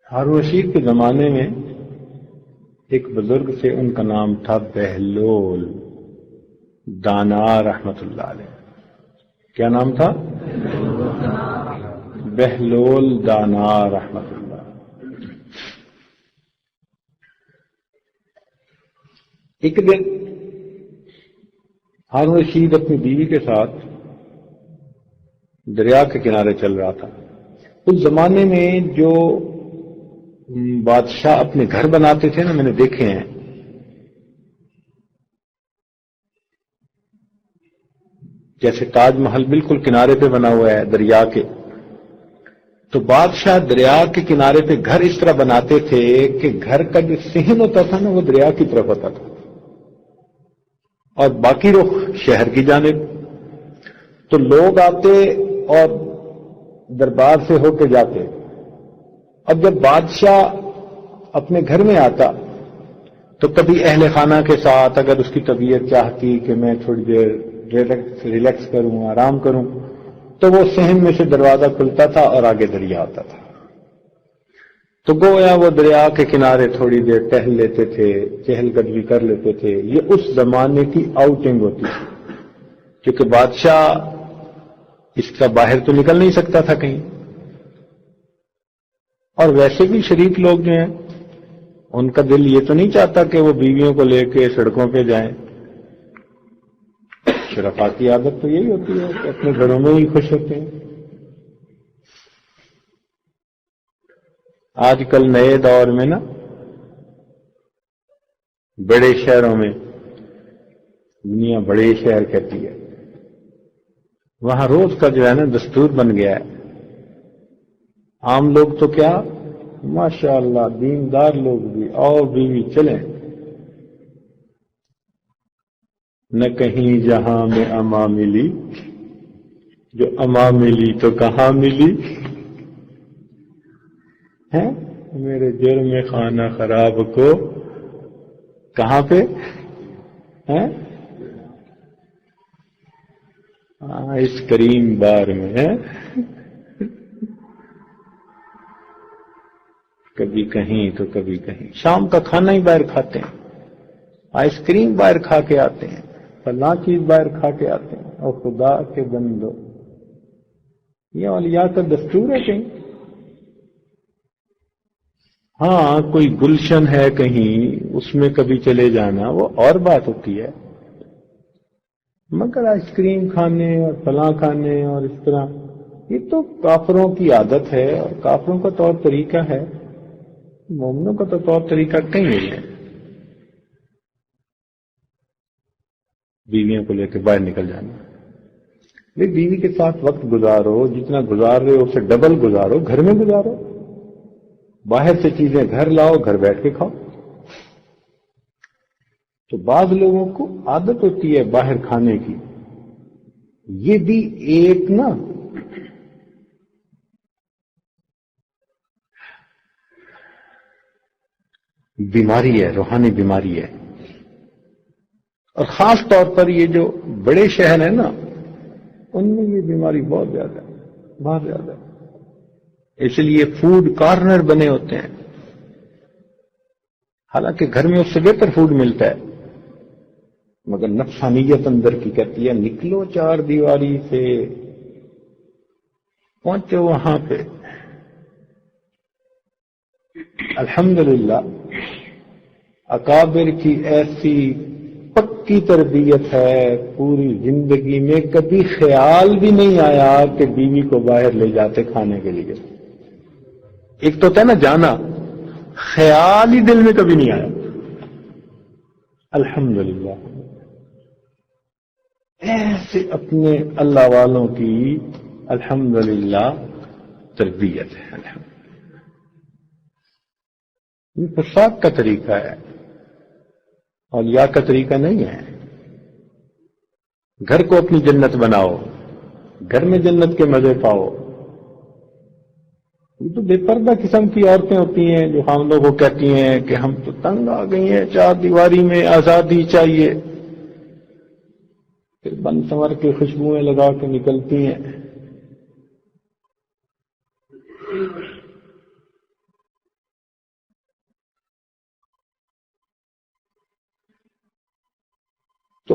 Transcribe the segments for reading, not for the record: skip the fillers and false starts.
ہارون رشید کے زمانے میں ایک بزرگ سے، ان کا نام تھا بہلول دانا رحمت اللہ علیہ۔ کیا نام تھا؟ بہلول دانا رحمت اللہ۔ ایک دن ہارون رشید اپنی بیوی کے ساتھ دریا کے کنارے چل رہا تھا۔ اس زمانے میں جو بادشاہ اپنے گھر بناتے تھے نا، میں نے دیکھے ہیں، جیسے تاج محل بالکل کنارے پہ بنا ہوا ہے دریا کے، تو بادشاہ دریا کے کنارے پہ گھر اس طرح بناتے تھے کہ گھر کا جو صحن ہوتا تھا نا وہ دریا کی طرف ہوتا تھا اور باقی رخ شہر کی جانب۔ تو لوگ آتے اور دربار سے ہو کے جاتے۔ اب جب بادشاہ اپنے گھر میں آتا تو کبھی اہل خانہ کے ساتھ، اگر اس کی طبیعت چاہتی کہ میں تھوڑی دیر ریلیکس کروں، آرام کروں، تو وہ صحن میں سے دروازہ کھلتا تھا اور آگے دریا آتا تھا۔ تو گویا وہ دریا کے کنارے تھوڑی دیر ٹہل لیتے تھے، چہل قدمی کر لیتے تھے۔ یہ اس زمانے کی آؤٹنگ ہوتی تھی، کیونکہ بادشاہ اس کا باہر تو نکل نہیں سکتا تھا کہیں، اور ویسے بھی شریف لوگ جو ہیں ان کا دل یہ تو نہیں چاہتا کہ وہ بیویوں کو لے کے سڑکوں پہ جائیں۔ شرفاء کی عادت تو یہی ہوتی ہے کہ اپنے گھروں میں ہی خوش ہوتے ہیں۔ آج کل نئے دور میں نا بڑے شہروں میں، دنیا بڑے شہر کہتی ہے، وہاں روز کا جو ہے نا دستور بن گیا ہے۔ عام لوگ تو کیا، ماشاءاللہ دیندار لوگ بھی، اور بیوی چلیں، نہ کہیں جہاں میں اما ملی، جو اما ملی تو کہاں ملی ہے، میرے جرم خانہ خراب کو کہاں پہ ہے، اس کریم بار میں ہے، کبھی کہیں تو کبھی کہیں۔ شام کا کھانا ہی باہر کھاتے ہیں، آئس کریم باہر کھا کے آتے ہیں، فلاں چیز باہر کھا کے آتے ہیں، اور خدا کے بندو یہ اولیاء کا دستور ہے کہیں؟ ہاں کوئی گلشن ہے کہیں، اس میں کبھی چلے جانا وہ اور بات ہوتی ہے، مگر آئس کریم کھانے اور فلاں کھانے اور اس طرح، یہ تو کافروں کی عادت ہے اور کافروں کا طور طریقہ ہے، مومنوں کا تو طور طریقہ کہیں نہیں ہے۔ بیویوں کو لے کے باہر نکل جانا، بیوی کے ساتھ وقت گزارو، جتنا گزار رہے ہو اسے ڈبل گزارو، گھر میں گزارو، باہر سے چیزیں گھر لاؤ، گھر بیٹھ کے کھاؤ۔ تو بعض لوگوں کو عادت ہوتی ہے باہر کھانے کی، یہ بھی ایک نا بیماری ہے، روحانی بیماری ہے، اور خاص طور پر یہ جو بڑے شہر ہیں نا ان میں یہ بیماری بہت زیادہ ہے، بہت زیادہ ہے۔ اس لیے فوڈ کارنر بنے ہوتے ہیں، حالانکہ گھر میں اس سے بہتر فوڈ ملتا ہے، مگر نفسانیت اندر کی کہتی ہے نکلو چار دیواری سے، پہنچو وہاں پہ۔ الحمدللہ اکابر کی ایسی پکی تربیت ہے، پوری زندگی میں کبھی خیال بھی نہیں آیا کہ بیوی کو باہر لے جاتے کھانے کے لیے۔ ایک تو ہوتا ہے نا جانا، خیال ہی دل میں کبھی نہیں آیا۔ الحمدللہ ایسے اپنے اللہ والوں کی الحمدللہ تربیت ہے۔ یہ فساد کا طریقہ ہے، اولیاء کا طریقہ نہیں ہے۔ گھر کو اپنی جنت بناؤ، گھر میں جنت کے مزے پاؤ۔ یہ تو بے پردہ قسم کی عورتیں ہوتی ہیں جو ہم لوگوں کو کہتی ہیں کہ ہم تو تنگ آ گئی ہیں، چار دیواری میں آزادی چاہیے، پھر بن سنور کے خوشبوئیں لگا کے نکلتی ہیں۔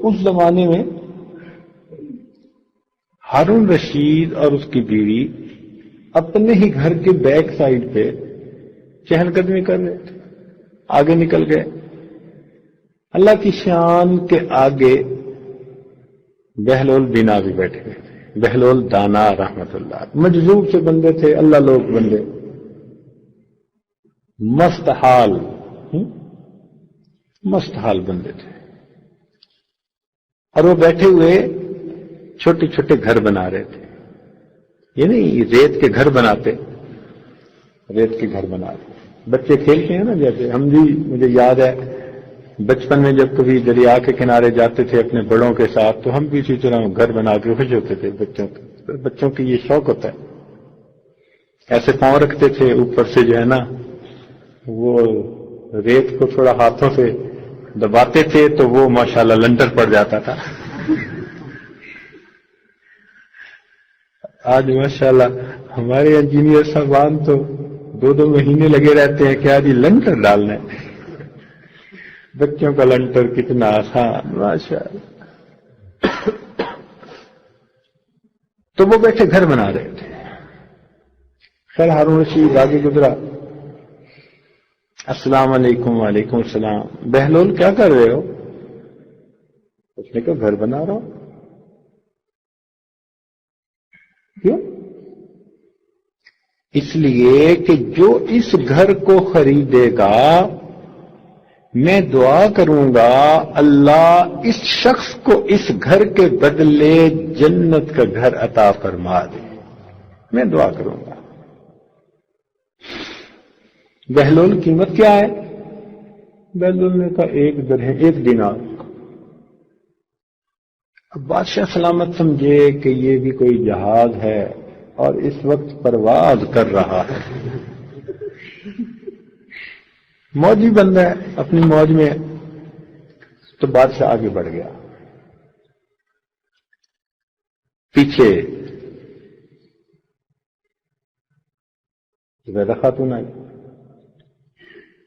اس زمانے میں ہارون رشید اور اس کی بیوی اپنے ہی گھر کے بیک سائڈ پہ چہل قدمی کر رہے تھے، آگے نکل گئے۔ اللہ کی شان کے آگے بہلول بینا بھی بیٹھے ہوئے تھے، بہلول دانا رحمت اللہ، مجذوب سے بندے تھے، اللہ لوگ بندے، مست حال بندے تھے، اور وہ بیٹھے ہوئے چھوٹے چھوٹے گھر بنا رہے تھے، یہ نہیں ریت کے گھر بناتے، ریت کے گھر بنا رہے، بچے کھیلتے ہیں نا جیسے ہم بھی، مجھے یاد ہے بچپن میں جب کبھی دریا کے کنارے جاتے تھے اپنے بڑوں کے ساتھ تو ہم بھی اسی طرح گھر بنا کے خوش ہوتے تھے، بچوں کی یہ شوق ہوتا ہے، ایسے پاؤں رکھتے تھے اوپر سے جو ہے نا وہ ریت کو تھوڑا ہاتھوں سے دباتے تھے تو وہ ماشاءاللہ لنٹر پڑ جاتا تھا۔ آج ماشاءاللہ ہمارے انجینئر صاحبان تو 2 مہینے لگے رہتے ہیں کیا جی لنٹر ڈالنا ہے، بچوں کا لنٹر کتنا آسان ماشاءاللہ۔ تو وہ بیٹھے گھر بنا رہے تھے، خیر ہارون رشید آگے گزرا، السلام علیکم، وعلیکم السلام، بہلول کیا کر رہے ہو؟ اس نے کہا گھر بنا رہا ہوں۔ کیوں؟ اس لیے کہ جو اس گھر کو خریدے گا میں دعا کروں گا اللہ اس شخص کو اس گھر کے بدلے جنت کا گھر عطا فرما دے، میں دعا کروں گا۔ بہلول قیمت کیا ہے؟ بہلول نے کہا 1 دینار۔ اب بادشاہ سلامت سمجھے کہ یہ بھی کوئی جہاز ہے اور اس وقت پرواز کر رہا ہے، موجی بندہ ہے اپنی موج میں، تو بادشاہ آگے بڑھ گیا، پیچھے زیادہ خاتون آئی،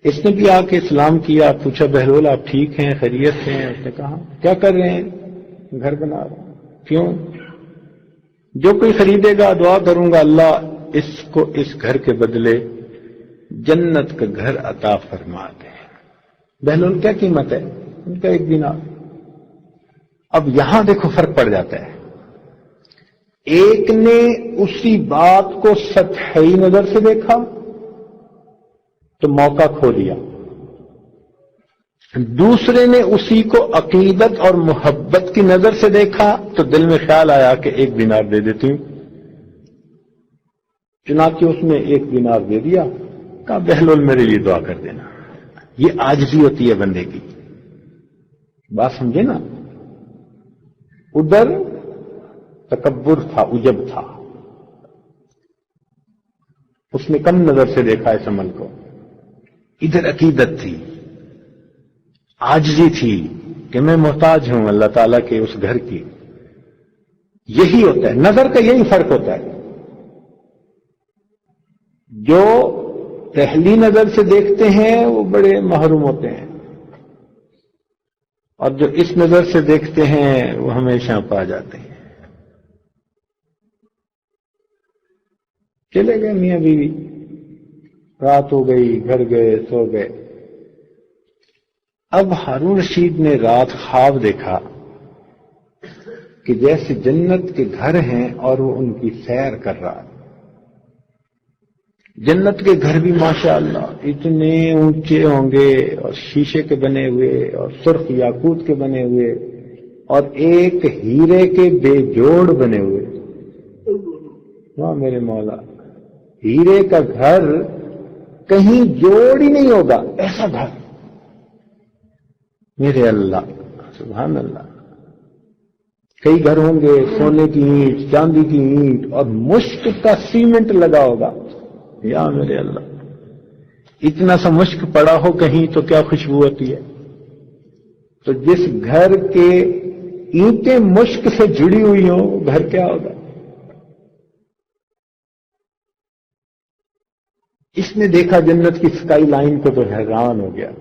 اس نے بھی آ کے سلام کیا، پوچھا بہلول آپ ٹھیک ہیں، خیریت سے ہیں؟ اس نے کہا کیا کر رہے ہیں؟ گھر بنا رہا ہوں۔ کیوں؟ جو کوئی خریدے گا دعا کروں گا اللہ اس کو اس گھر کے بدلے جنت کا گھر عطا فرما دے۔ بہلول کیا قیمت ہے؟ ان کا 1 دینار۔ اب یہاں دیکھو فرق پڑ جاتا ہے، ایک نے اسی بات کو سطحی نظر سے دیکھا تو موقع کھو دیا، دوسرے نے اسی کو عقیدت اور محبت کی نظر سے دیکھا تو دل میں خیال آیا کہ 1 دینار دے دیتی ہوں، چنانچہ اس نے 1 دینار دے دیا، کہا بہلول میرے لیے دعا کر دینا۔ یہ عاجزی ہوتی ہے بندے کی، بات سمجھے نا؟ ادھر تکبر تھا، عجب تھا، اس نے کم نظر سے دیکھا اس عمل کو، ادھر عقیدت تھی، عاجزی تھی کہ میں محتاج ہوں اللہ تعالیٰ کے اس گھر کی۔ یہی ہوتا ہے، نظر کا یہی فرق ہوتا ہے، جو پہلی نظر سے دیکھتے ہیں وہ بڑے محروم ہوتے ہیں، اور جو اس نظر سے دیکھتے ہیں وہ ہمیشہ پا جاتے ہیں۔ چلے گئے میاں بیوی، رات ہو گئی، گھر گئے، سو گئے۔ اب ہارون رشید نے رات خواب دیکھا کہ جیسے جنت کے گھر ہیں اور وہ ان کی سیر کر رہا ہے۔ جنت کے گھر بھی ماشاءاللہ اتنے اونچے ہوں گے اور شیشے کے بنے ہوئے اور سرخ یاقوت کے بنے ہوئے اور ایک ہیرے کے بے جوڑ بنے ہوئے۔ واہ میرے مولا، ہیرے کا گھر کہیں جوڑ ہی نہیں ہوگا ایسا گھر، میرے اللہ سبحان اللہ۔ کئی گھر ہوں گے سونے کی اینٹ، چاندی کی اینٹ اور مشک کا سیمنٹ لگا ہوگا، یا میرے اللہ اتنا سا مشک پڑا ہو کہیں تو کیا خوشبو ہوتی ہے۔ تو جس گھر کے اینٹیں مشک سے جڑی ہوئی ہوں وہ گھر کیا ہوگا۔ اس نے دیکھا جنت کی سکائی لائن کو تو حیران ہو گیا،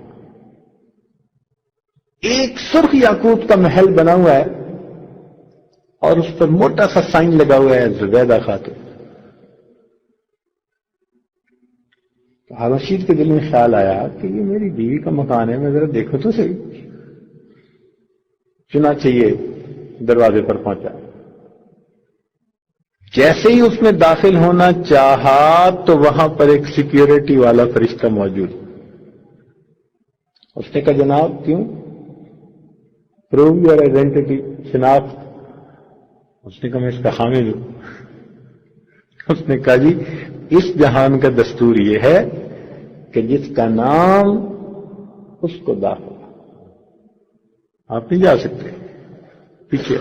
ایک سرخ یاقوت کا محل بنا ہوا ہے اور اس پر موٹا سا سائن لگا ہوا ہے زبیدہ خاتون. ہارون رشید کے دل میں خیال آیا کہ یہ میری بیوی کا مکان ہے، میں ذرا دیکھو تو صحیح. چنانچہ یہ دروازے پر پہنچا. جیسے ہی اس نے داخل ہونا چاہا تو وہاں پر ایک سیکیورٹی والا فرشتہ موجود. اس نے کہا جناب کیوں؟ پروو یور آئیڈینٹی، شناخت. اس نے کہا میں اس کا حامل ہوں. اس نے کہا جی اس جہان کا دستور یہ ہے کہ جس کا نام اس کو داخل، آپ نہیں جا سکتے پیچھے.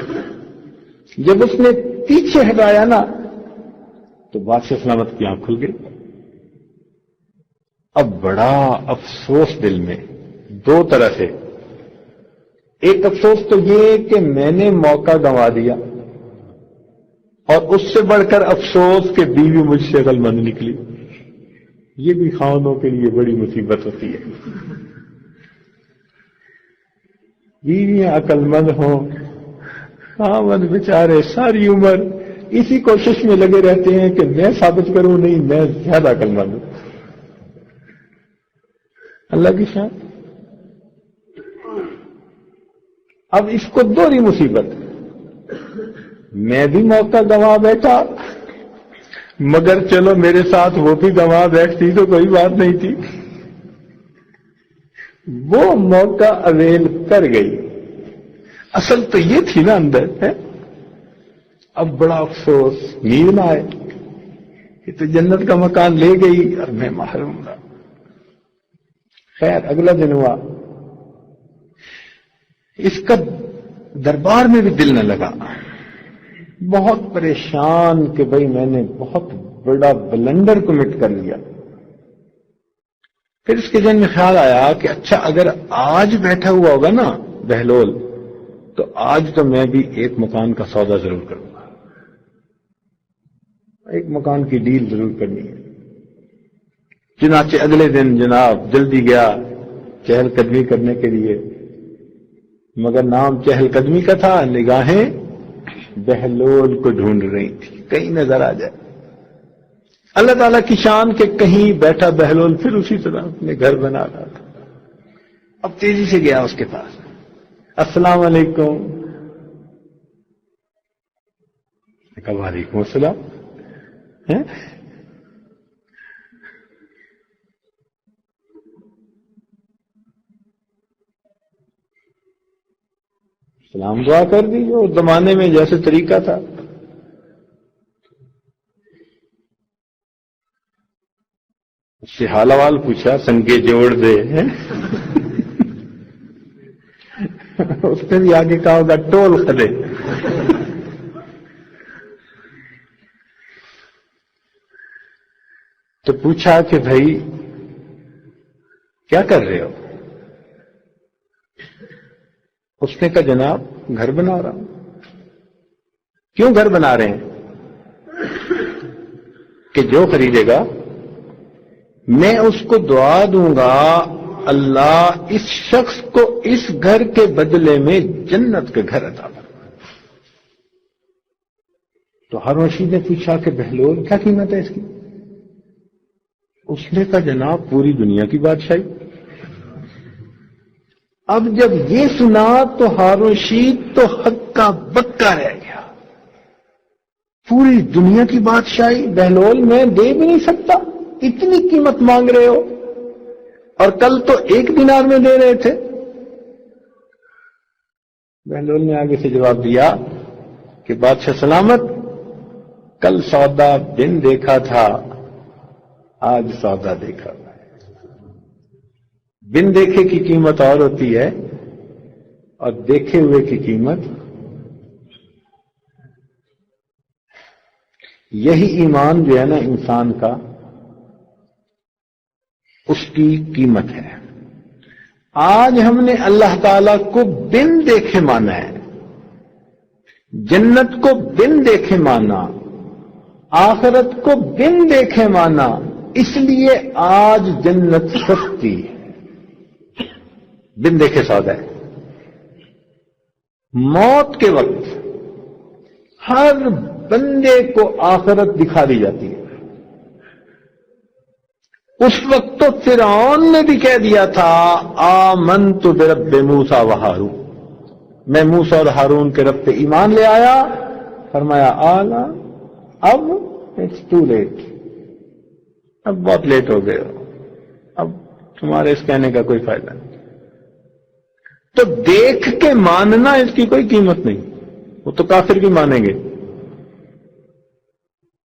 جب اس نے پیچھے ہٹایا نا تو بادشاہ سلامت کی آنکھ کھل گئی. اب بڑا افسوس دل میں دو طرح سے. ایک افسوس تو یہ کہ میں نے موقع گنوا دیا، اور اس سے بڑھ کر افسوس کہ بیوی مجھ سے عقل مند نکلی. یہ بھی خاوندوں کے لیے بڑی مصیبت ہوتی ہے. بیویاں عقل مند ہوں، خاوند بیچارے ساری عمر اسی کوشش میں لگے رہتے ہیں کہ میں ثابت کروں نہیں میں زیادہ عقل مند ہوں. اللہ کی شان. اب اس کو دوہری مصیبت. میں بھی موقع گنوا بیٹھا، مگر چلو میرے ساتھ وہ بھی گنوا بیٹھتی تو کوئی بات نہیں تھی. وہ موقع اویل کر گئی. اصل تو یہ تھی نا اندر ہے. اب بڑا افسوس، نیند نہ آئے. یہ تو جنت کا مکان لے گئی اور میں محروم رہا. خیر اگلا دن ہوا، اس کا دربار میں بھی دل نہ لگا. بہت پریشان کہ بھئی میں نے بہت بڑا بلنڈر کمٹ کر لیا. پھر اس کے ذہن میں خیال آیا کہ اچھا اگر آج بیٹھا ہوا ہوگا نا بہلول تو آج تو میں بھی ایک مکان کا سودا ضرور کروں گا، ایک مکان کی ڈیل ضرور کرنی ہے. چنانچہ اگلے دن جناب جلدی گیا چہل قدمی کرنے کے لیے، مگر نام چہل قدمی کا تھا، نگاہیں بہلول کو ڈھونڈ رہی تھی کہیں نظر آ جائے. اللہ تعالیٰ کی شان کہ کہیں بیٹھا بہلول پھر اسی طرح اپنے گھر بنا رہا تھا. اب تیزی سے گیا اس کے پاس. السلام علیکم. کہا وعلیکم السلام. سلام دعا کر دی جو زمانے میں جیسے طریقہ تھا. اس سے حال حوال پوچھا، سنگے جوڑ دے. اس نے بھی آگے کہا ہوگا ٹول کھدے. تو پوچھا کہ بھائی کیا کر رہے ہو؟ اس نے کہا جناب گھر بنا رہا ہوں. کیوں گھر بنا رہے ہیں؟ کہ جو خریدے گا میں اس کو دعا دوں گا اللہ اس شخص کو اس گھر کے بدلے میں جنت کے گھر عطا فرمائے. تو ہارون رشید نے پوچھا کہ بہلول کیا قیمت ہے اس کی؟ اس نے کہا جناب پوری دنیا کی بادشاہی. اب جب یہ سنا تو ہارون رشید تو ہکا بکا رہ گیا. پوری دنیا کی بادشاہی بہلول میں دے بھی نہیں سکتا، اتنی قیمت مانگ رہے ہو، اور کل تو 1 دینار میں دے رہے تھے. بہلول نے آگے سے جواب دیا کہ بادشاہ سلامت کل سودا دن دیکھا تھا، آج سودا دیکھا. بن دیکھے کی قیمت اور ہوتی ہے اور دیکھے ہوئے کی قیمت. یہی ایمان جو ہے نا انسان کا، اس کی قیمت ہے. آج ہم نے اللہ تعالی کو بن دیکھے مانا ہے، جنت کو بن دیکھے مانا، آخرت کو بن دیکھے مانا، اس لیے آج جنت سستی ہے. بن دیکھے سودا ہے. موت کے وقت ہر بندے کو آخرت دکھا دی جاتی ہے. اس وقت تو فرعون نے بھی کہہ دیا تھا آمنت برب موسیٰ و ہارون، میں موسیٰ اور ہارون کے رب پہ ایمان لے آیا. فرمایا آلا اب اٹس ٹو لیٹ، اب بہت لیٹ ہو گئے ہو، اب تمہارے اس کہنے کا کوئی فائدہ نہیں. تو دیکھ کے ماننا اس کی کوئی قیمت نہیں، وہ تو کافر بھی مانیں گے.